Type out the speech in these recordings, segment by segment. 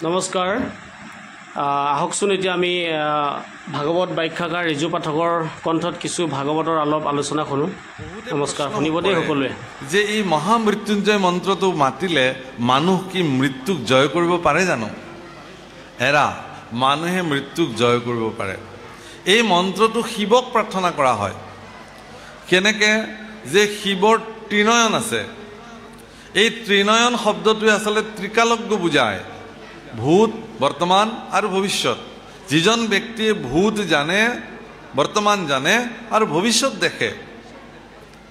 নমস্কাৰ আহকচোন এতিয়া আমি ভাগৱত ব্যাখ্যাকাৰ ৰিজু পাঠকৰ কণ্ঠত কিছু ভাগৱতৰ অলপ আলোচনা শুনো নমস্কাৰ শুনিব দেই সকলোৱে যে এই মহামৃত্যুঞ্জয় মন্ত্ৰটো মাতিলে মানুহ কি মৃত্যুক জয় কৰিব পাৰে জানো এৰা মানুহে মৃত্যুক জয় কৰিব পাৰে এই মন্ত্ৰটো শিৱক প্ৰাৰ্থনা কৰা হয় কেনেকে যে শিৱৰ ত্ৰিনয়ন আছে এই ত্ৰিনয়ন শব্দটোৱে আসলে ত্ৰিকালজ্ঞ বুজায় ভূত বৰ্তমান আৰু ভৱিষ্যত যিজন ব্যক্তিয়ে ভূত জানে বৰ্তমান জানে আৰু ভৱিষ্যত দেখে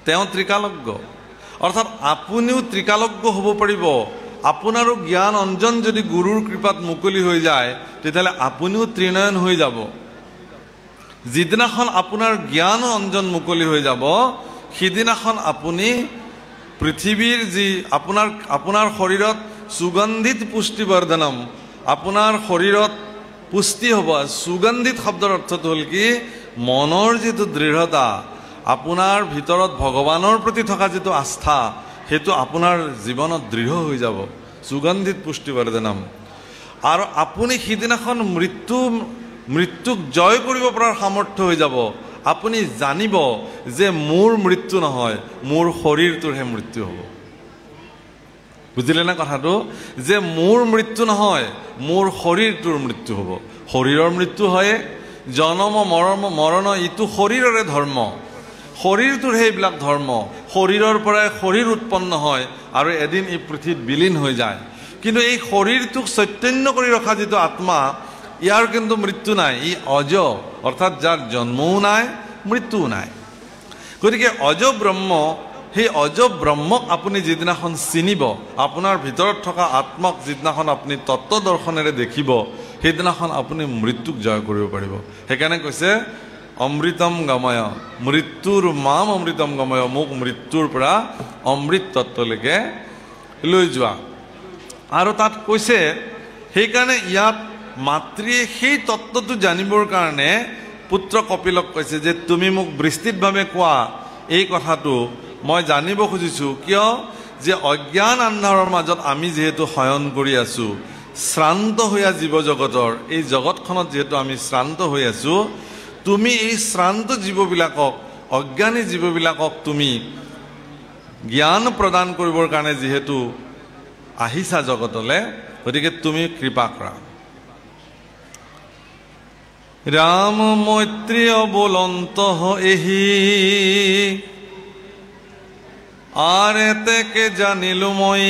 তেওঁ ত্ৰিকালজ্ঞ অৰ্থাৎ আপুনিও ত্ৰিকালজ্ঞ হ'ব পাৰিব আপোনাৰো জ্ঞান অঞ্জন যদি গুৰুৰ কৃপাত মুকলি হৈ যায় তেতিয়াহ'লে আপুনিও ত্ৰিনয়ন হৈ যাব যিদিনাখন আপোনাৰ জ্ঞান অঞ্জন মুকলি হৈ যাব সিদিনাখন আপুনি পৃথিৱীৰ যি আপোনাৰ শৰীৰত সুগন্ধিত পুষ্টিবৰ্ধনম আপোনাৰ শৰীৰত পুষ্টি হ'ব সুগন্ধিত শব্দৰ অৰ্থটো হ'ল কি মনৰ যিটো দৃঢ়তা আপোনাৰ ভিতৰত ভগৱানৰ প্ৰতি থকা যিটো আস্থা হেতু আপোনাৰ জীৱনত দৃঢ় হৈ যাব সুগন্ধিত পুষ্টিবৰ্ধনম আৰু আপুনি সিদিনাখন মৃত্যুক জয় কৰিব পৰাৰ সামৰ্থ্য হৈ যাব আপুনি জানিব যে মোৰ মৃত্যু নহয় মোৰ শৰীৰটোৰহে মৃত্যু হ'ব বুজিলে না কথাটো যে মোৰ মৃত্যু নহয় মোৰ শৰীৰটোৰ মৃত্যু হ'ব শৰীৰৰ মৃত্যু হয় জনম মৰণ ইটো শৰীৰৰে ধৰ্ম শৰীৰটোৰ সেইবিলাক ধৰ্ম শৰীৰৰ পৰাই শৰীৰ উৎপন্ন হয় আৰু এদিন এই পৃথিৱীত বিলীন হৈ যায় কিন্তু এই শৰীৰটোক চৈতন্য কৰি ৰখা যিটো আত্মা ইয়াৰ কিন্তু মৃত্যু নাই ই অজ অৰ্থাৎ যাৰ জন্মও নাই মৃত্যুও নাই গতিকে অজ ব্ৰহ্ম সেই অজ ব্ৰহ্মক আপুনি যিদিনাখন চিনিব আপোনাৰ ভিতৰত থকা আত্মাক যিদিনাখন আপুনি তত্ত্ব দৰ্শনেৰে দেখিব সেইদিনাখন আপুনি মৃত্যুক জয় কৰিব পাৰিব সেইকাৰণে কৈছে অমৃতম গময় মৃত্যুৰ মাম অমৃতম গময় মোক মৃত্যুৰ পৰা অমৃত তত্ত্বলৈকে লৈ যোৱা আৰু তাত কৈছে সেইকাৰণে ইয়াত মাতৃয়ে সেই তত্ত্বটো জানিবৰ কাৰণে পুত্ৰ কপিলক কৈছে যে তুমি মোক বিস্তৃতভাৱে কোৱা এই কথাটো মই জানিব খুজিছোঁ কিয় যে অজ্ঞান আন্ধাৰৰ মাজত আমি যেহেতু শয়ন কৰি আছো শ্ৰান্ত হোৱা জীৱ জগতৰ এই জগতখনত যেহেতু আমি শ্ৰান্ত হৈ আছো তুমি এই শ্ৰান্ত জীৱবিলাকক অজ্ঞানী জীৱবিলাকক তুমি জ্ঞান প্ৰদান কৰিবৰ কাৰণে যেহেতু আহিছা জগতলৈ গতিকে তুমি কৃপা কৰা ৰাম মৈত্ৰীয় বোলন্ত এহি আৰ এতেকে জানিলো মই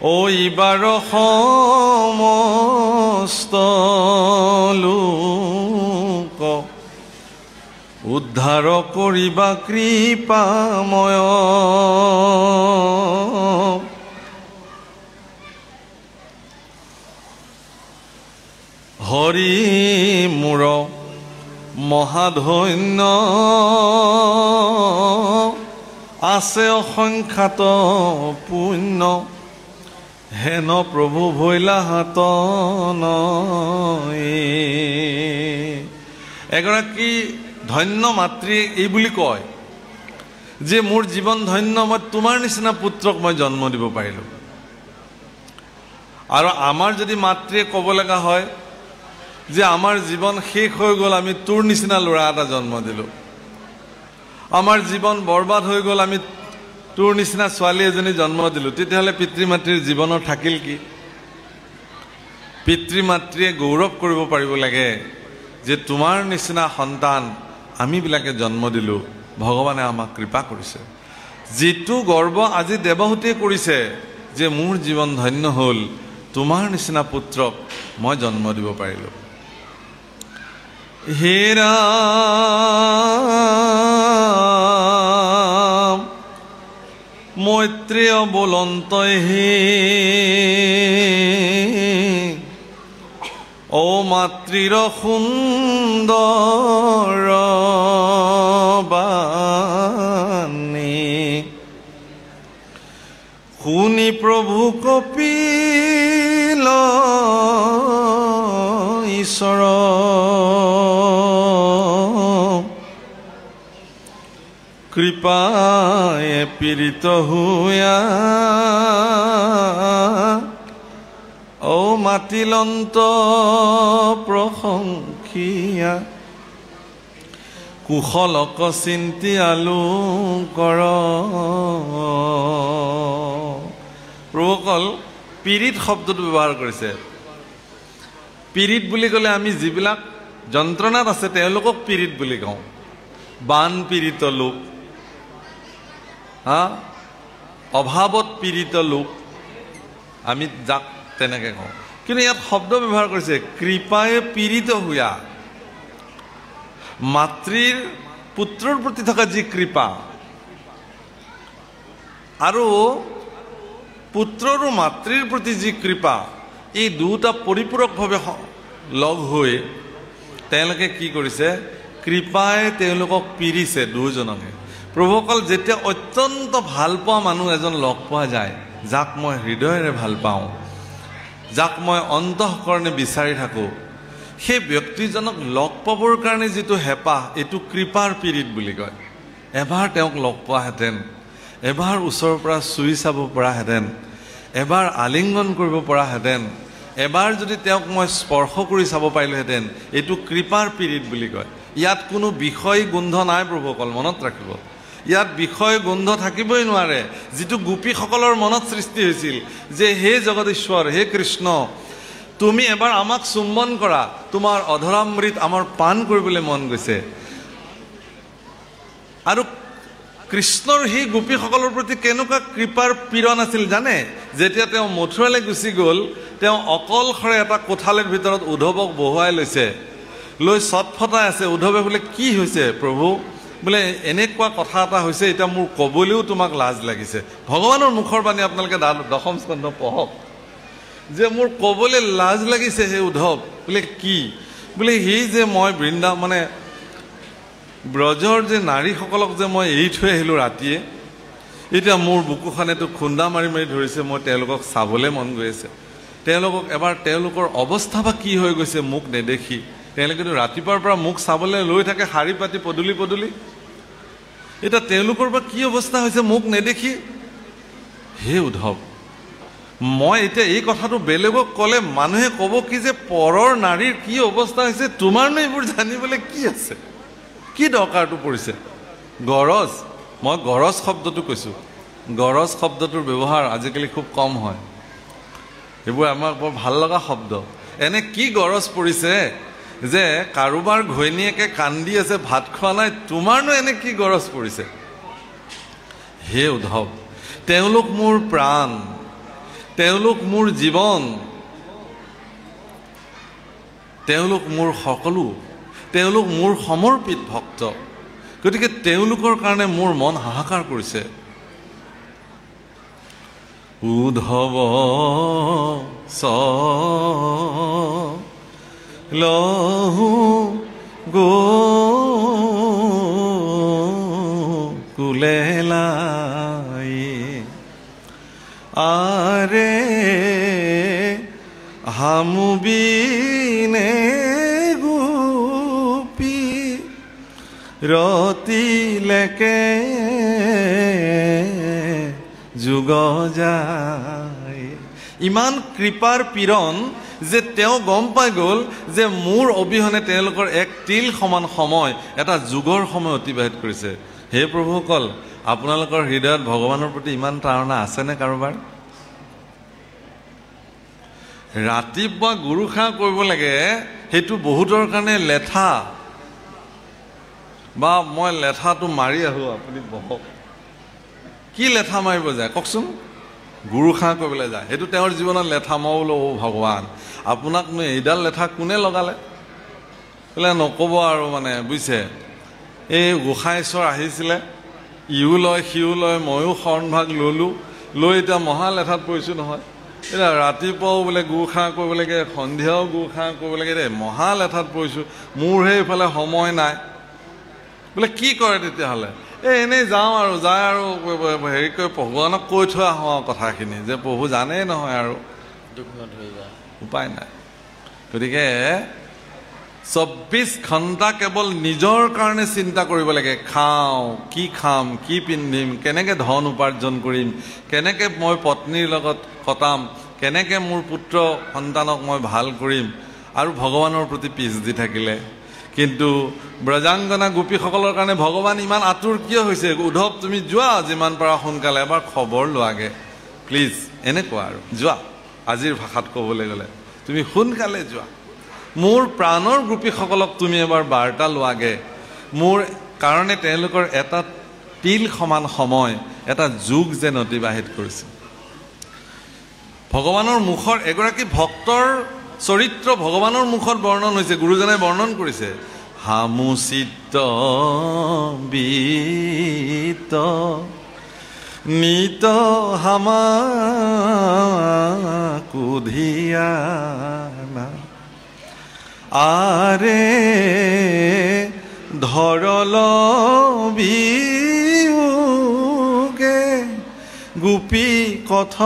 ওইবাৰ সমস্ত লোক উদ্ধাৰ কৰিবা কৃপাময় হৰি মূৰ মহাধন্য আছে অসংখ্যাত পুণ্য হেন প্ৰভু ভৈলা হাত এগৰাকী ধন্য মাতৃয়ে এই বুলি কয় যে মোৰ জীৱন ধন্য মই তোমাৰ নিচিনা পুত্ৰক মই জন্ম দিব পাৰিলোঁ আৰু আমাৰ যদি মাতৃয়ে ক'ব লগা হয় যে আমাৰ জীৱন শেষ হৈ গ'ল আমি তোৰ নিচিনা ল'ৰা এটা জন্ম দিলোঁ আমাৰ জীৱন বৰবাদ হৈ গ'ল আমি তোৰ নিচিনা ছোৱালী এজনী জন্ম দিলোঁ তেতিয়াহ'লে পিতৃ মাতৃৰ জীৱনৰ থাকিল কি পিতৃ মাতৃয়ে গৌৰৱ কৰিব পাৰিব লাগে যে তোমাৰ নিচিনা সন্তান আমিবিলাকে জন্ম দিলোঁ ভগৱানে আমাক কৃপা কৰিছে যিটো গৰ্ব আজি দেৱহূতিয়ে কৰিছে যে মোৰ জীৱন ধন্য হ'ল তোমাৰ নিচিনা পুত্ৰক মই জন্ম দিব পাৰিলোঁ হে ৰাম মৈত্ৰেয় বোলন্ত হে ও মাতৃৰ সুন্দৰ বাণী শুনি প্ৰভু কপিল ঈশ্বৰ কৃপায়ে পীড়িত হুয়া আতিলন্ত প্ৰশংসিয়া কুশলক চিন্তি আলু কৰ প্ৰভুসকল পীড়িত শব্দটো ব্যৱহাৰ কৰিছে পীড়িত বুলি ক'লে আমি যিবিলাক যন্ত্ৰণাত আছে তেওঁলোকক পীড়িত বুলি কওঁ বান পীড়িত লোক অভাৱত পীড়িত লোক আমি যাক তেনেকৈ কওঁ কিন্তু ইয়াত শব্দ ব্যৱহাৰ কৰিছে কৃপায়ে পীড়িত হোৱা মাতৃৰ পুত্ৰৰ প্ৰতি থকা যি কৃপা আৰু পুত্ৰ আৰু মাতৃৰ প্ৰতি যি কৃপা এই দুটা পৰিপূৰকভাৱে লগ হৈ তেওঁলোকে কি কৰিছে কৃপাই তেওঁলোকক পীড়িছে দুজনকে প্ৰভুসকল যেতিয়া অত্যন্ত ভাল পোৱা মানুহ এজন লগ পোৱা যায় যাক মই হৃদয়েৰে ভাল পাওঁ যাক মই অন্তঃকৰণে বিচাৰি থাকোঁ সেই ব্যক্তিজনক লগ পাবৰ কাৰণে যিটো হেঁপাহ এইটো কৃপাৰ পীড়িত বুলি কয় এবাৰ তেওঁক লগ পোৱাহেঁতেন এবাৰ ওচৰৰ পৰা চুই চাব পৰাহেঁতেন এবাৰ আলিংগন কৰিব পৰাহেঁতেন এবাৰ যদি তেওঁক মই স্পৰ্শ কৰি চাব পাৰিলোহেঁতেন এইটো কৃপাৰ পীড়িত বুলি কয় ইয়াত কোনো বিষয় গোন্ধ নাই প্ৰভুসকল মনত ৰাখিব ইয়াত বিষয় গোন্ধ থাকিবই নোৱাৰে যিটো গোপীসকলৰ মনত সৃষ্টি হৈছিল যে হে জগদীশ্বৰ হে কৃষ্ণ তুমি এবাৰ আমাক চুম্বন কৰা তোমাৰ অধৰামৃত আমাৰ পান কৰিবলৈ মন গৈছে আৰু কৃষ্ণৰ সেই গোপীসকলৰ প্ৰতি কেনেকুৱা কৃপাৰ পীড়ন আছিল জানে যেতিয়া তেওঁ মথুৰালৈ গুচি গ'ল তেওঁ অকলশৰে এটা কোঠালিৰ ভিতৰত উদ্ধৱক বহুৱাই লৈছে লৈ চটফটাই আছে উদ্ধৱে বোলে কি হৈছে প্ৰভু বোলে এনেকুৱা কথা এটা হৈছে এতিয়া মোৰ ক'বলৈও তোমাক লাজ লাগিছে ভগৱানৰ মুখৰ বাণী আপোনালোকে দশম স্কন্ধ পঢ়ক যে মোৰ ক'বলৈ লাজ লাগিছে হে উদ্ধৱ বোলে কি বোলে সেই যে মই মানে ব্ৰজৰ যে নাৰীসকলক যে মই এৰি থৈ আহিলোঁ ৰাতিয়ে এতিয়া মোৰ বুকুখনেতো খুন্দা মাৰি মাৰি ধৰিছে মই তেওঁলোকক চাবলৈ মন গৈ আছে তেওঁলোকক এবাৰ তেওঁলোকৰ অৱস্থা বা কি হৈ গৈছে মোক নেদেখি তেওঁলোকেতো ৰাতিপুৱাৰ পৰা মোক চাবলৈ লৈ থাকে শাৰী পাতি পদূলি পদূলি এতিয়া তেওঁলোকৰ বা কি অৱস্থা হৈছে মোক নেদেখি হে উদ্ধৱ মই এতিয়া এই কথাটো বেলেগক ক'লে মানুহে ক'ব কি যে পৰৰ নাৰীৰ কি অৱস্থা হৈছে তোমাৰনো এইবোৰ জানিবলৈ কি আছে কি দৰকাৰটো পৰিছে গৰজ মই গৰজ শব্দটো কৈছোঁ গৰজ শব্দটোৰ ব্যৱহাৰ আজিকালি খুব কম হয় এইবোৰ আমাৰ বৰ ভাল লগা শব্দ এনে কি গৰজ পৰিছে যে কাৰোবাৰ ঘৈণীয়েকে কান্দি আছে ভাত খোৱা নাই তোমাৰনো এনে কি গৰজ পৰিছে হে উদ্ধৱ তেওঁলোক মোৰ প্ৰাণ তেওঁলোক মোৰ জীৱন তেওঁলোক মোৰ সকলো তেওঁলোক মোৰ সমৰ্পিত ভক্ত গতিকে তেওঁলোকৰ কাৰণে মোৰ মন হাহাকাৰ কৰিছে উদ্ধৱ লহু গোকুলেলাই আৰে হামুবিনে গোপী ৰতিলেকে যুগ যায় ইমান কৃপাৰ পীড়ন যে তেওঁ গম পাই গ'ল যে মোৰ অবিহনে তেওঁলোকৰ এক তিল সমান সময় এটা যুগৰ সময় অতিবাহিত কৰিছে হে প্ৰভুসকল আপোনালোকৰ হৃদয়ত ভগৱানৰ প্ৰতি ইমান তাৰণা আছেনে কাৰোবাৰ ৰাতিপুৱা গুৰুসেৱা কৰিব লাগে সেইটো বহুতৰ কাৰণে লেঠা বা মই লেঠাটো মাৰি আহোঁ আপুনি বহক কি লেঠা মাৰিব যায় কওকচোন গুৰুসেৱা কৰিবলৈ যায় সেইটো তেওঁৰ জীৱনত লেঠা মই বোলো অ' ভগৱান আপোনাকনো এইডাল লেঠা কোনে লগালে বোলে নক'ব আৰু মানে বুজিছে এই গোসাঁই ঈশ্বৰ আহিছিলে ইও লয় সিও লয় ময়ো শৰণভাগ ল'লোঁ লৈ এতিয়া মহা লেঠাত পৰিছোঁ নহয় এতিয়া ৰাতিপুৱাও বোলে গুৰুসেৱা কৰিব লাগে সন্ধিয়াও গুৰুসেৱা কৰিব লাগে দেই মহা লেঠাত পৰিছোঁ মোৰহে এইফালে সময় নাই বোলে কি কৰে তেতিয়াহ'লে এনেই যাওঁ আৰু যায় আৰু হেৰি কৰি ভগৱানক কৈ থৈ আহোঁ আৰু কথাখিনি যে প্ৰভু জানেই নহয় আৰু উপায় নাই গতিকে 24 ঘণ্টা কেৱল নিজৰ কাৰণে চিন্তা কৰিব লাগে খাওঁ খাম কি পিন্ধিম কেনেকৈ ধন উপাৰ্জন কৰিম কেনেকৈ মই পত্নীৰ লগত কটাম কেনেকৈ মোৰ পুত্ৰ সন্তানক মই ভাল কৰিম আৰু ভগৱানৰ প্ৰতি পিছ দি থাকিলে। কিন্তু ব্ৰজাংগনা গোপীসকলৰ কাৰণে ভগৱান ইমান আতুৰ কিয় হৈছে? উদ্ধৱ তুমি যোৱা যিমান পাৰা সোনকালে এবাৰ খবৰ লোৱাগে প্লিজ, এনেকুৱা আৰু যোৱা। আজিৰ ভাষাত ক'বলৈ গ'লে তুমি সোনকালে যোৱা, মোৰ প্ৰাণৰ গোপীসকলক তুমি এবাৰ বাৰ্তা লোৱাগে, মোৰ কাৰণে তেওঁলোকৰ এটা তিল সমান সময়, এটা যুগ যেন অতিবাহিত কৰিছে। ভগৱানৰ মুখৰ এগৰাকী ভক্তৰ চৰিত্ৰ ভগৱানৰ মুখত বৰ্ণন হৈছে, গুৰুজনাই বৰ্ণন কৰিছে। হামুচিত বিত নিত হামা কুধিয়ানা আৰে ধৰল বিয়োগে গোপী কথ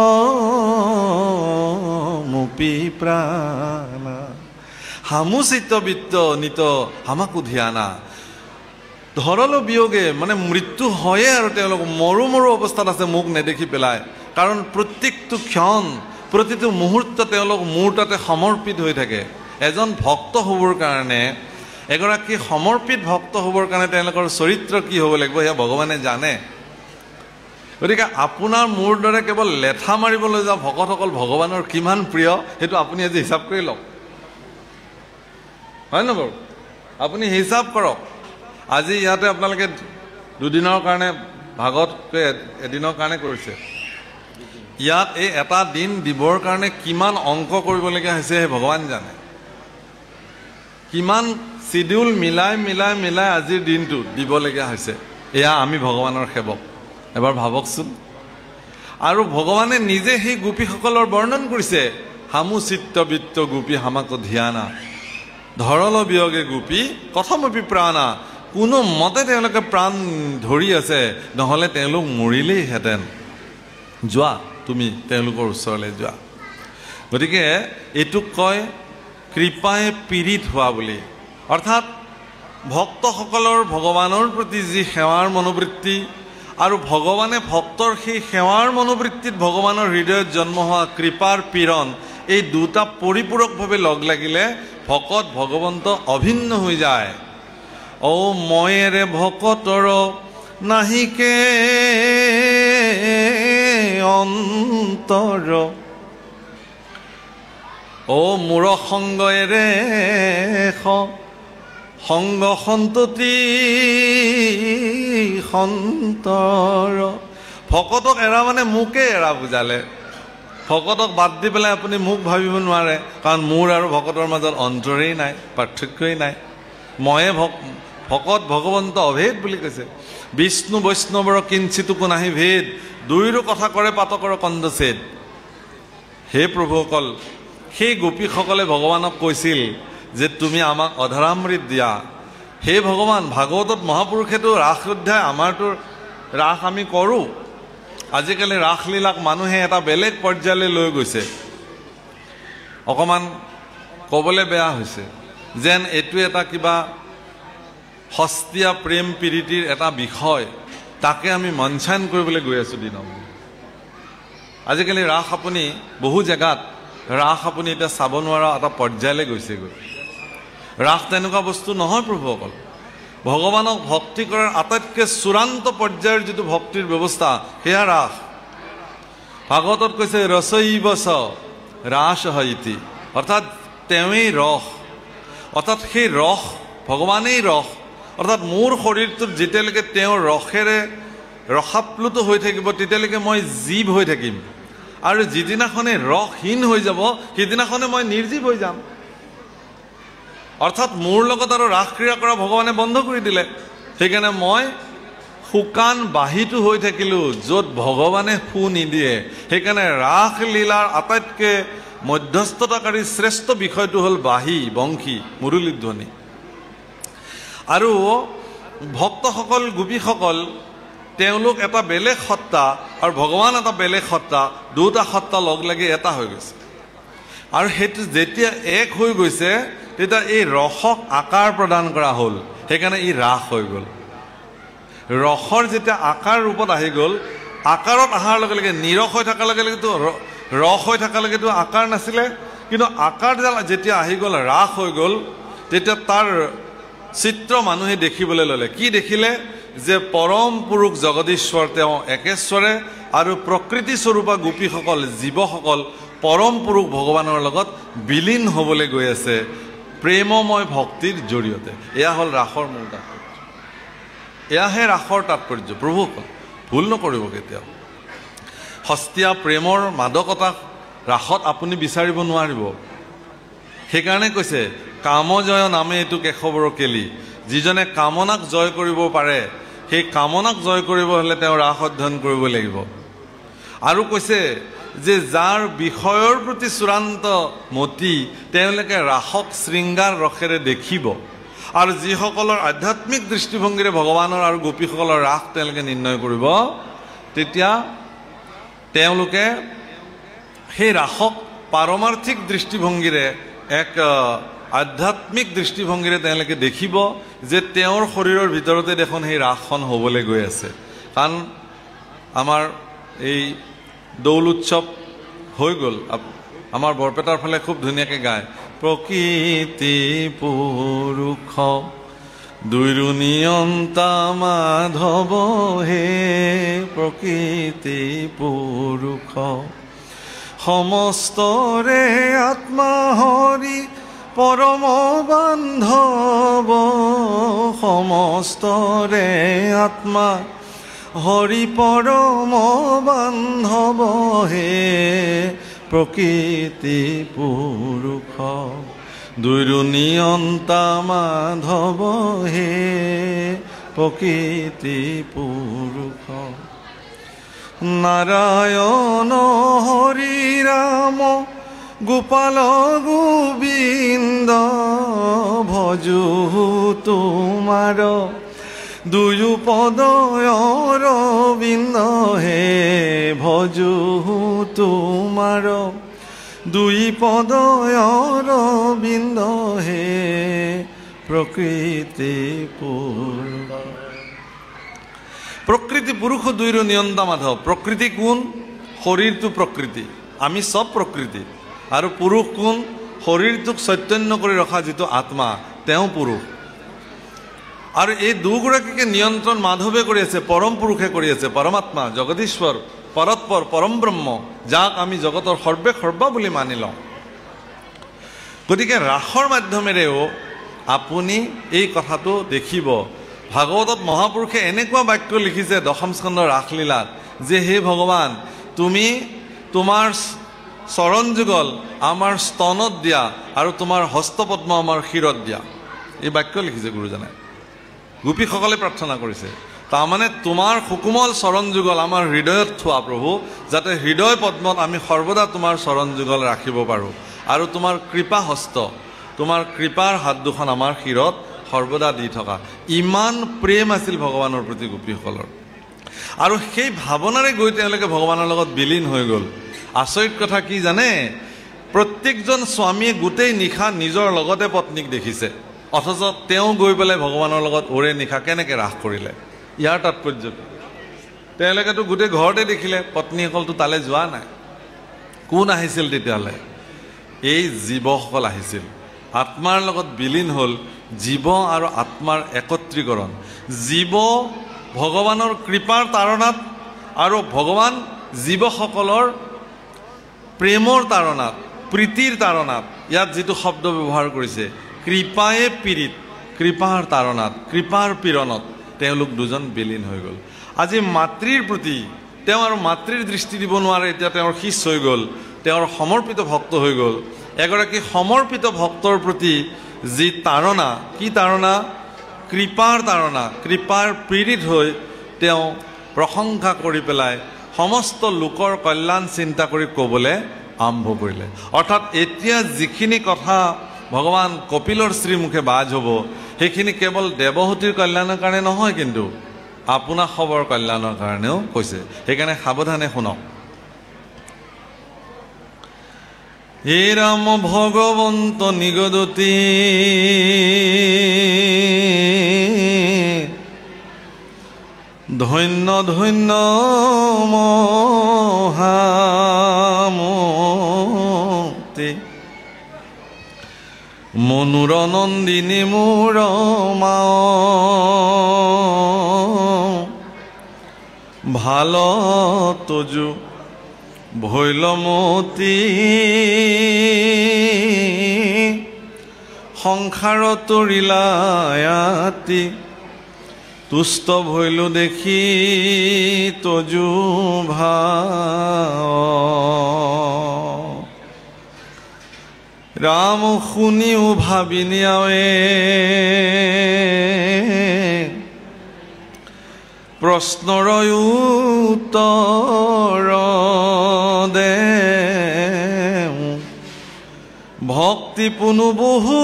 মুপি প্ৰাণা হামুচিত বিত্ত নিত হামাকু ধিয়ানা। ধৰল বিয়োগে মানে মৃত্যু হয়ে আৰু তেওঁলোক মৰো মৰো অৱস্থাত আছে মোক নেদেখি পেলাই, কাৰণ প্ৰত্যেকটো ক্ষণ প্ৰতিটো মুহূৰ্ত তেওঁলোক মোৰ তাতে সমৰ্পিত হৈ থাকে। এজন ভক্ত হ'বৰ কাৰণে, এগৰাকী সমৰ্পিত ভক্ত হ'বৰ কাৰণে তেওঁলোকৰ চৰিত্ৰ কি হ'ব লাগিব সেয়া ভগৱানে জানে। গতিকে আপোনাৰ মোৰ দৰে কেৱল লেঠা মাৰিবলৈ যোৱা ভকতসকল ভগৱানৰ কিমান প্ৰিয় সেইটো আপুনি আজি হিচাপ কৰি লওক, হয় ন বাৰু? আপুনি হিচাপ কৰক। আজি ইয়াতে আপোনালোকে দুদিনৰ কাৰণে ভাগতকৈ এদিনৰ কাৰণে কৰিছে, ইয়াত এই এটা দিন দিবৰ কাৰণে কিমান অংক কৰিবলগীয়া হৈছে সেই ভগৱান জানে। কিমান চিডিউল মিলাই মিলাই মিলাই আজিৰ দিনটো দিবলগীয়া হৈছে। এয়া আমি ভগৱানৰ সেৱক, এবাৰ ভাবকচোন। আৰু ভগৱানে নিজে সেই গোপীসকলৰ বৰ্ণন কৰিছে, হামুচিত্ত বিত্ত গোপী হামাকো ধিয়ানা ধৰল বিয়োগে গোপী কথমপি প্ৰাণা। কোনো মতে তেওঁলোকে প্ৰাণ ধৰি আছে, নহ'লে তেওঁলোক মৰিলেইহেঁতেন। যোৱা তুমি তেওঁলোকৰ ওচৰলৈ যোৱা। গতিকে এইটোক কয় কৃপাই পীড়িত হোৱা বুলি। অৰ্থাৎ ভক্তসকলৰ ভগৱানৰ প্ৰতি যি সেৱাৰ মনোবৃত্তি আৰু ভগৱানে ভক্তৰ সেই সেৱাৰ মনোবৃত্তিত ভগৱানৰ হৃদয়ত জন্ম হোৱা কৃপাৰ পীড়ন, এই দুটা পৰিপূৰকভাৱে লগ লাগিলে ভকত ভগৱন্ত অভিন্ন হৈ যায়। ও ময়েৰে ভকতৰ নাহিকে অন্তৰ, ও মূৰ সংগয়েৰে সংগ সন্ততি সন্তৰ। ভকতক এৰা মানে মোকে এৰা বুজালে। ভকতক বাদ দি পেলাই আপুনি মোক ভাবিব নোৱাৰে, কাৰণ মোৰ আৰু ভকতৰ মাজত অন্তৰেই নাই, পাৰ্থক্যই নাই। ময়ে ভকত ভগৱন্ত অভেদ বুলি কৈছে। বিষ্ণু বৈষ্ণৱৰ কিঞ্চিতকো নাহি ভেদ, দুয়োৰো কথা কৰে পাতকৰ কন্দছেদ। হে প্ৰভুসকল, সেই গোপীসকলে ভগৱানক কৈছিল যে তুমি আমাক অধৰামৃত দিয়া। হে ভগৱান, ভাগৱতত মহাপুৰুষেতো ৰাস অধ্যায়, আমাৰতো ৰাস আমি কৰোঁ। আজিকালি ৰাসলীলাক মানুহে এটা বেলেগ পৰ্যায়লৈ লৈ গৈছে। অকণমান ক'বলৈ বেয়া হৈছে যেন এইটো এটা কিবা সস্তীয়া প্ৰেম প্ৰীতিৰ এটা বিষয়, তাকে আমি মঞ্চায়ন কৰিবলৈ গৈ আছোঁ দিনক দিন। আজিকালি ৰাস আপুনি বহু জেগাত ৰাস আপুনি এতিয়া চাব নোৱাৰা এটা পৰ্যায়লৈ গৈছেগৈ। ৰাস তেনেকুৱা বস্তু নহয় প্ৰভুসকল। ভগৱানক ভক্তি কৰাৰ আটাইতকৈ চূড়ান্ত পৰ্যায়ৰ যিটো ভক্তিৰ ব্যৱস্থা সেয়া ৰাস। ভাগৱতত কৈছে ৰসৈবচ ৰাস হইতি, অৰ্থাৎ তেওঁৱেই ৰস, অৰ্থাৎ সেই ৰস ভগৱানেই ৰস। অৰ্থাৎ মোৰ শৰীৰটোত যেতিয়ালৈকে তেওঁৰ ৰসেৰে ৰসাপ্লুত হৈ থাকিব তেতিয়ালৈকে মই জীৱ হৈ থাকিম, আৰু যিদিনাখনে ৰসহীন হৈ যাব সেইদিনাখনে মই নিৰ্জীৱ হৈ যাম। অৰ্থাৎ মোৰ লগত আৰু ৰাস ক্ৰীড়া কৰা ভগৱানে বন্ধ কৰি দিলে। সেইকাৰণে মই শুকান বাঁহীটো হৈ থাকিলোঁ য'ত ভগৱানে সু নিদিয়ে। সেইকাৰণে ৰাসলীলাৰ আটাইতকৈ মধ্যস্থতাকাৰী শ্ৰেষ্ঠ বিষয়টো হ'ল বাঁহী, বংশী, মুৰুলীধ্বনি। আৰু ভক্তসকল গোপীসকল তেওঁলোক এটা বেলেগ সত্তা আৰু ভগৱান এটা বেলেগ সত্তা, দুটা সত্তা লগ লাগি এটা হৈ গৈছে। আৰু সেইটো যেতিয়া এক হৈ গৈছে তেতিয়া এই ৰসক আকাৰ প্ৰদান কৰা হ'ল, সেইকাৰণে ই ৰাস হৈ গ'ল। ৰসৰ যেতিয়া আকাৰ ৰূপত আহি গ'ল, আকাৰত অহাৰ লগে লগে নিৰস হৈ থকাৰ লগে লগেতো ৰস হৈ থকালৈকেতো আকাৰ নাছিলে, কিন্তু আকাৰ যেতিয়া আহি গ'ল, ৰাস হৈ গ'ল, তেতিয়া তাৰ চিত্ৰ মানুহে দেখিবলৈ ল'লে। কি দেখিলে? যে পৰম পুৰুষ জগদীশ্বৰ তেওঁ একেশ্বৰে আৰু প্ৰকৃতি স্বৰূপা গোপীসকল জীৱসকল পৰম পুৰুষ ভগৱানৰ লগত বিলীন হ'বলৈ গৈ আছে প্ৰেমময় ভক্তিৰ জৰিয়তে। এয়া হ'ল ৰাসৰ মূল তাৎপৰ্য, এয়াহে ৰাসৰ তাৎপৰ্য। প্ৰভুসকল ভুল নকৰিব কেতিয়াও। সস্তীয়া প্ৰেমৰ মাদকতা ৰাসত আপুনি বিচাৰিব নোৱাৰিব। সেইকাৰণে কৈছে কামজয় নামে এইটো কেশৱৰ কেলি। যিজনে কামনাক জয় কৰিব পাৰে, সেই কামনাক জয় কৰিব হ'লে তেওঁ ৰাস অধ্যয়ন কৰিব লাগিব। আৰু কৈছে যে যাৰ বিষয়ৰ প্ৰতি চূড়ান্ত মতি, তেওঁলোকে ৰাসক শৃংগাৰ ৰসেৰে দেখিব। আৰু যিসকলৰ আধ্যাত্মিক দৃষ্টিভংগীৰে ভগৱানৰ আৰু গোপীসকলৰ ৰাস তেওঁলোকে নিৰ্ণয় কৰিব, তেতিয়া তেওঁলোকে সেই ৰাসক পাৰমাৰ্থিক দৃষ্টিভংগীৰে এক আধ্যাত্মিক দৃষ্টিভংগীৰে তেওঁলোকে দেখিব যে তেওঁৰ শৰীৰৰ ভিতৰতে দেখোন সেই ৰাসখন হ'বলৈ গৈ আছে। কাৰণ আমাৰ এই দৌল উৎসৱ হৈ গ'ল, আমাৰ বৰপেটাৰ ফালে খুব ধুনীয়াকৈ গায়, প্ৰকৃতি পুৰুষ দুইৰো নিয়ন্তা মাধৱ হে প্ৰকৃতি পুৰুষ সমস্তৰে আত্মা হৰি পৰম বান্ধৱ সমস্তৰে আত্মা হৰি পৰম বান্ধৱ হে প্ৰকৃতি পুৰুষ দুইৰো নিয়ন্তা মাধৱ হে প্ৰকৃতি পুৰুষ নাৰায়ণ হৰি ৰাম গোপাল গোবিন্দ ভজু তোমাৰ দুয়ো পদয়ৰ বিন্দ হে ভজু তোমাৰ দুই পদয়ৰ বিন্দ হে প্ৰকৃতি পুৰুষ। প্ৰকৃতি পুৰুষ দুইৰো নিয়ন্তা মাধৱ। প্ৰকৃতি কোন? শৰীৰটো প্ৰকৃতি, আমি চব প্ৰকৃতি। আৰু পুৰুষ কোন? শৰীৰটোক চৈতন্য কৰি ৰখা যিটো আত্মা, তেওঁ পুৰুষ। আৰু এই দুগৰাকীকে নিয়ন্ত্ৰণ মাধৱে কৰি আছে, পৰম পুৰুষে কৰি আছে, পৰমাত্মা জগদীশ্বৰ পৰৎপৰ পৰম ব্ৰহ্ম, যাক আমি জগতৰ সৰ্বে সৰ্বা বুলি মানি লওঁ। গতিকে ৰাসৰ মাধ্যমেৰেও আপুনি এই কথাটো দেখিব। ভাগৱতত মহাপুৰুষে এনেকুৱা বাক্য লিখিছে দশম স্কন্ধৰ ৰাসলীলাত যে হে ভগৱান, তুমি তোমাৰ চৰণ যুগল আমাৰ স্তনত দিয়া আৰু তোমাৰ হস্তপদ্ম আমাৰ শিৰত দিয়া। এই বাক্য লিখিছে গুৰুজনাই, গোপীসকলে প্ৰাৰ্থনা কৰিছে। তাৰমানে তোমাৰ সুকোমল চৰণ যুগল আমাৰ হৃদয়ত থোৱা প্ৰভু, যাতে হৃদয় পদ্মত আমি সৰ্বদা তোমাৰ চৰণ যুগল ৰাখিব পাৰোঁ। আৰু তোমাৰ কৃপা হস্ত, তোমাৰ কৃপাৰ হাত দুখন আমাৰ শিৰত সৰ্বদা দি থকা। ইমান প্ৰেম আছিল ভগৱানৰ প্ৰতি গোপীসকলৰ। আৰু সেই ভাৱনাৰে গৈ তেওঁলোকে ভগৱানৰ লগত বিলীন হৈ গ'ল। আচৰিত কথা কি জানে? প্ৰত্যেকজন স্বামীয়ে গোটেই নিশা নিজৰ লগতে পত্নীক দেখিছে, অথচ তেওঁ গৈ পেলাই ভগৱানৰ লগত ওৰে নিশা কেনেকৈ ৰাস কৰিলে? ইয়াৰ তাৎপৰ্য তেওঁলোকেতো গোটেই ঘৰতে দেখিলে, পত্নীসকলতো তালৈ যোৱা নাই। কোন আহিছিল তেতিয়াহ'লে? এই জীৱসকল আহিছিল, আত্মাৰ লগত বিলীন হ'ল। জীৱ আৰু আত্মাৰ একত্ৰীকৰণ, জীৱ ভগৱানৰ কৃপাৰ তাৰণাত আৰু ভগৱান জীৱসকলৰ প্ৰেমৰ তাৰণাত, প্ৰীতিৰ তাৰণাত। ইয়াত যিটো শব্দ ব্যৱহাৰ কৰিছে, কৃপায়ে পীড়িত, কৃপাৰ তাৰণাত, কৃপাৰ পীড়নত তেওঁলোক দুজন বিলীন হৈ গ'ল। আজি মাতৃৰ প্ৰতি তেওঁ আৰু মাতৃৰ দৃষ্টি দিব নোৱাৰে, এতিয়া তেওঁৰ শিষ্য হৈ গ'ল, তেওঁৰ সমৰ্পিত ভক্ত হৈ গ'ল। এগৰাকী সমৰ্পিত ভক্তৰ প্ৰতি যি তাৰণা, কি তাৰণা? কৃপাৰ তাৰণা। কৃপাৰ পীড়িত হৈ তেওঁ প্ৰশংসা কৰি পেলাই সমস্ত লোকৰ কল্যাণ চিন্তা কৰি ক'বলৈ আৰম্ভ কৰিলে। অৰ্থাৎ এতিয়া যিখিনি কথা ভগৱান কপিলৰ শ্ৰীমুখে বাজ হ'ব, সেইখিনি কেৱল দেৱহূতিৰ কল্যাণৰ কাৰণে নহয়, কিন্তু আপোনা সবৰ কল্যাণৰ কাৰণেও কৈছে। সেইকাৰণে সাৱধানে শুনক। হে ৰাম ভগৱন্ত নিগদতি ধন্য ধন্য মহামো মনুৰ নন্দিনী মোৰ মাও ভাল তজু ভৈলমতী সংসাৰ তৰিলায়াতি তুষ্ট ভৈলো দেখি তজু ভাও ৰাম শুনিও ভাবিনিয়াৱে প্ৰশ্নৰ উত্তৰ দে ভক্তি পুনু বহু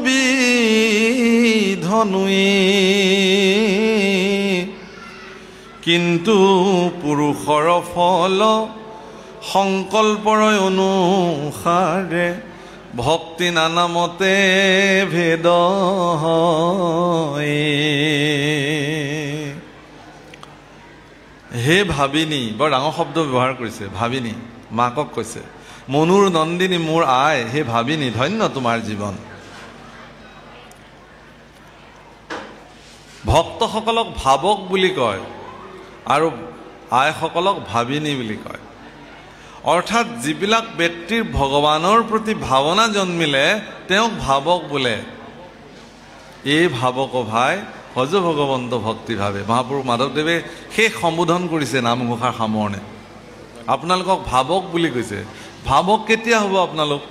বিধনুই কিন্তু পুৰুষৰ ফল সংকল্পৰ অনুসাৰে ভক্তি নানামতে ভেদ হয়। হে ভাবিনী, বৰ ডাঙৰ শব্দ ব্যৱহাৰ কৰিছে। ভাবিনী মাকক কৈছে, মনুৰ নন্দিনী মোৰ আই, হে ভাবিনী ধন্য তোমাৰ জীৱন। ভক্তসকলক ভাৱক বুলি কয় আৰু আইসকলক ভাবিনী বুলি কয়। অৰ্থাৎ যিবিলাক ব্যক্তিৰ ভগৱানৰ প্ৰতি ভাৱনা জন্মিলে তেওঁক ভাৱক বোলে। এই ভাৱক ভাই ভজ ভগৱন্ত ভক্তি ভাৱে। মহাপুৰুষ মাধৱদেৱে সেই সম্বোধন কৰিছে নামঘোষাৰ সামৰণে। আপোনালোকক ভাৱক বুলি কৈছে। ভাৱক কেতিয়া হ'ব আপোনালোক?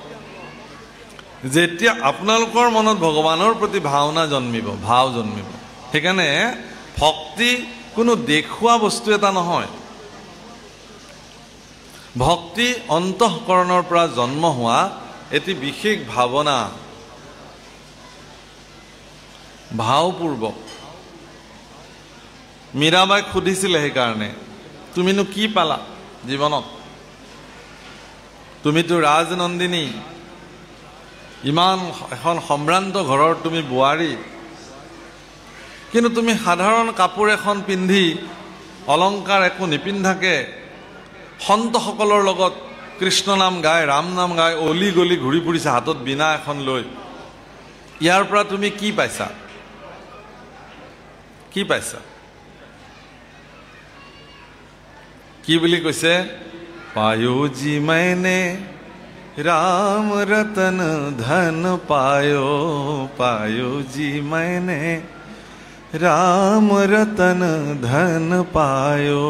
যেতিয়া আপোনালোকৰ মনত ভগৱানৰ প্ৰতি ভাৱনা জন্মিব, ভাৱ জন্মিব। সেইকাৰণে ভক্তি কোনো দেখুওৱা বস্তু এটা নহয়। ভক্তি অন্তঃকৰণৰ পৰা জন্ম হোৱা এটি বিশেষ ভাৱনা, ভাৱপূৰ্বক। মীৰাবাইক সুধিছিলে সেইকাৰণে, তুমিনো কি পালা জীৱনত? তুমিতো ৰাজনন্দিনী, ইমান এখন সম্ভ্ৰান্ত ঘৰৰ তুমি বোৱাৰী, কিন্তু তুমি সাধাৰণ কাপোৰ এখন পিন্ধি অলংকাৰ একো নিপিন্ধাকে সন্তসকলৰ লগত কৃষ্ণ নাম গাই, ৰাম নাম গাই অলি গলি ঘূৰি ফুৰিছা হাতত বীণা এখন লৈ। ইয়াৰ পৰা তুমি কি পাইছা? কি পাইছা? কি বুলি কৈছে? পায়ো জি मैंने राम रतन धन पायो, पायो जी मैंने राम रतन धन पायो।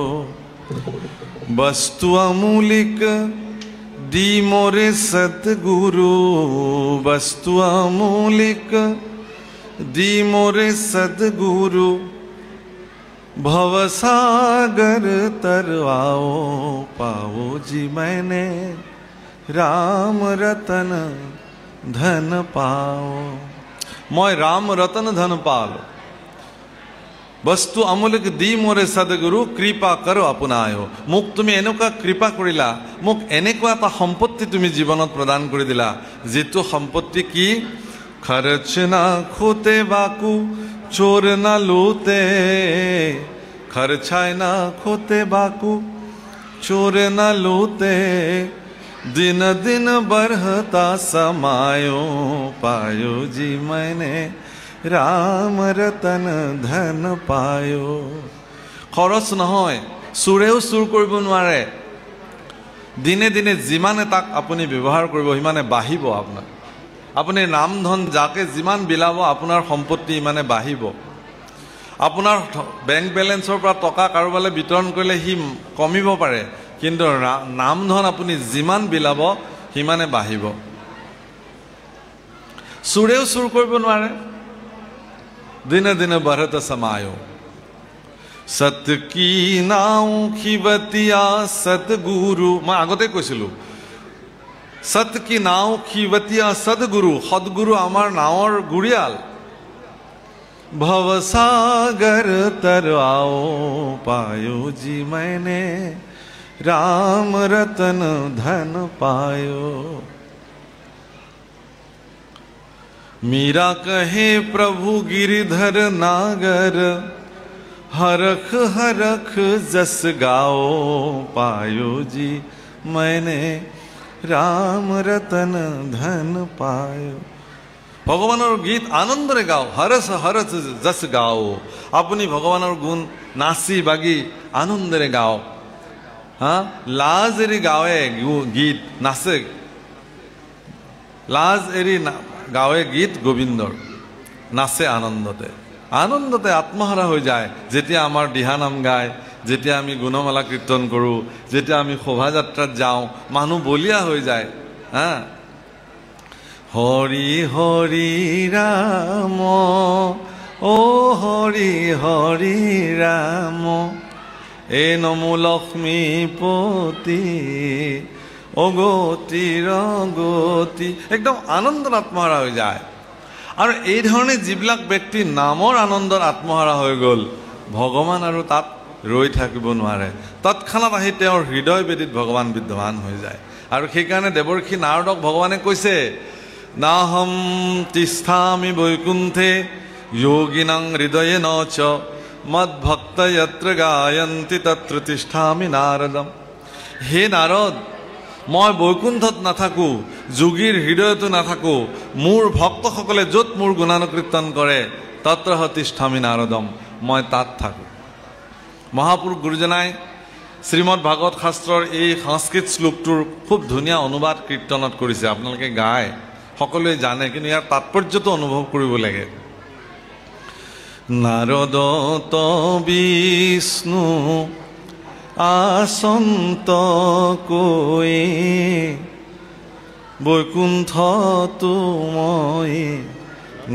वस्तु अमूलिक दी मोरे सतगुरु, वस्तु अमूलिक दी मोरे सतगुरु। भवसागर तरवाओ, पाओ जी मैंने राम रतन धन पाओ। मैं राम रतन धन पालो, বস্তু অমূলিক দি মোৰে সদগুৰু, কৃপা কৰো আপোনায়ো। মোক তুমি এনেকুৱা কৃপা কৰিলা, মোক এনেকুৱা এটা সম্পত্তি তুমি জীৱনত প্ৰদান কৰি দিলা, যিটো সম্পত্তি কি? খৰচ না খোতে বাকু চোৰ না লুতে, খৰচাই না খোতে বাকু চোৰ না লুতে। दिन दिन बढ़ता समायो, पायो जी मैंने राम रतन धन पायो। খৰচ নহয়, চোৰেও চুৰ কৰিব নোৱাৰে। দিনে দিনে যিমানে তাক আপুনি ব্যৱহাৰ কৰিব সিমানে বাঢ়িব আপোনাৰ। আপুনি নাম ধন যাকে যিমান বিলাব আপোনাৰ সম্পত্তি ইমানে বাঢ়িব। আপোনাৰ বেংক বেলেঞ্চৰ পৰা টকা কাৰোবালৈ বিতৰণ কৰিলে সি কমিব পাৰে, কিন্তু নাম ধন আপুনি যিমান বিলাব সিমানে বাঢ়িব। চোৰেও চুৰ কৰিব নোৱাৰে। দিনে দিনে बढ़त समायो, सत की नाव खिवतिया सतगुरु। मैं আগতে কৈছিলো, सत की नाव खिवतिया सतगुरु, सदगुरु आमार नावर गुड़ियाल। भवसागर तरवाओ, पायो जी मैंने राम रतन धन पायो। मीरा कहे प्रभु गिरधर नागर, हरख हरख जस गाओ, पायो जी मैंने राम रतन धन पायो। ভগৱানৰ গীত আনন্দৰে গাও, হৰস হৰস যশ গাও। আপুনি ভগৱানৰ গুণ নাচি বাগি আনন্দৰে গাও। লাজ এৰি গাৱে গীত, নাচে, লাজ এৰি গাৱে গীত গোবিন্দৰ, নাচে আনন্দতে। আনন্দতে আত্মহাৰা হৈ যায় যেতিয়া আমাৰ দিহানাম গায়, যেতিয়া আমি গুণমালা কীৰ্তন কৰোঁ, যেতিয়া আমি শোভাযাত্ৰাত যাওঁ, মানুহ বলিয়া হৈ যায়। হৰি হৰি ৰাম, অ হৰি হৰি ৰাম, এ নমো লক্ষ্মীপতি, অগতিৰ গতি। একদম আনন্দত আত্মহাৰা হৈ যায়। আৰু এই ধৰণে যিবিলাক ব্যক্তি নামৰ আনন্দত আত্মহাৰা হৈ গ'ল, ভগৱান আৰু তাত ৰৈ থাকিব নোৱাৰে। তৎক্ষণাত আহি তেওঁৰ হৃদয় বেদীত ভগৱান বিদ্যমান হৈ যায়। আৰু সেইকাৰণে দেৱৰ্ষি নাৰদক ভগৱানে কৈছে, নাহম তিষ্ঠামি বৈকুণ্ঠে যোগিনাং হৃদয়ে নচ, মদ্ভক্ত যত্ৰ গায়ন্তি তত্ৰ তিষ্ঠামি নাৰদম। হে নাৰদ, মই বৈকুণ্ঠত নাথাকো, যোগীৰ হৃদয়তো নাথাকো, মোৰ ভক্তসকলে য'ত মোৰ গুণানুকীৰ্তন কৰে, তত্ৰ তিষ্ঠামি নাৰদম, মই তাত থাকো। মহাপুৰুষ গুৰুজনাই শ্ৰীমদ ভাগৱত শাস্ত্ৰৰ এই সংস্কৃত শ্লোকটোৰ খুব ধুনীয়া অনুবাদ কীৰ্তনত কৰিছে। আপোনালোকে গায়, সকলোৱে জানে, কিন্তু ইয়াৰ তাৎপৰ্যটো অনুভৱ কৰিব লাগে। নাৰদত বিষ্ণু আসন্ত কৈ, বৈকুণ্ঠতো মই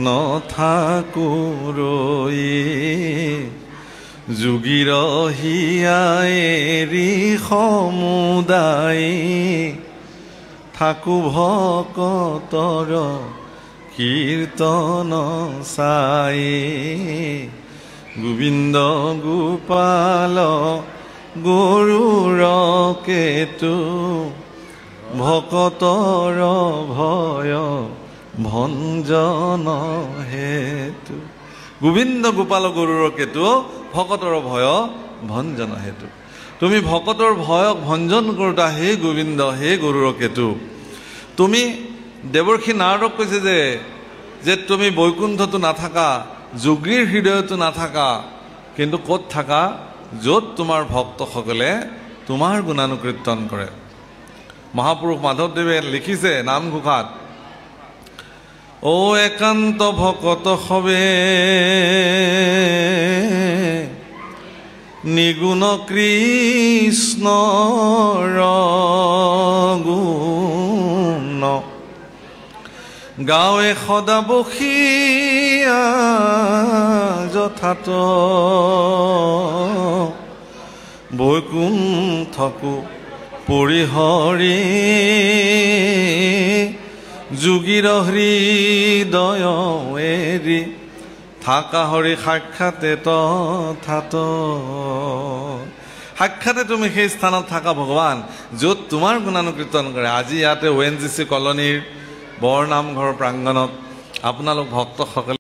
নথাকো ৰৈ, যোগীৰ হিয়াৰি সমুদায়, থাকো ভকতৰ কীৰ্তন চাই, গোবিন্দ গোপাল গৰুৰ কেতু, ভকতৰ ভয় ভঞ্জন হেতু। গোবিন্দ গোপাল গৰুৰ কেতু, ভকতৰ ভয় ভঞ্জন হেতু। তুমি ভকতৰ ভয়ক ভঞ্জন কৰোতা হে গোবিন্দ, হে গৰুৰ কেতু। তুমি দেৱৰ্ষি নাৰদক কৈছে যে তুমি বৈকুণ্ঠতো নাথাকা, যোগীৰ হৃদয়তো নাথাকা, কিন্তু ক'ত থাকা? য'ত তোমাৰ ভক্তসকলে তোমাৰ গুণানুকীৰ্তন কৰে। মহাপুৰুষ মাধৱদেৱে লিখিছে নামঘোষাত, ও একান্ত ভকত হবে নিগুণ কৃষ্ণৰ গুণ, গাঁৱে সদা বসিয়া যথাত, বৈকুণ্ঠকো পৰিহৰি, যোগীৰ হৃদয় এৰি, থাকা হৰি সাক্ষাতে তথাত। সাক্ষাতে তুমি সেই স্থানত থাকা ভগৱান, য'ত তোমাৰ গুণানুকীৰ্তন কৰে। আজি ইয়াতে ONGC কলনীৰ বৰনামঘৰ প্ৰাংগণত আপোনালোক ভক্তসকলে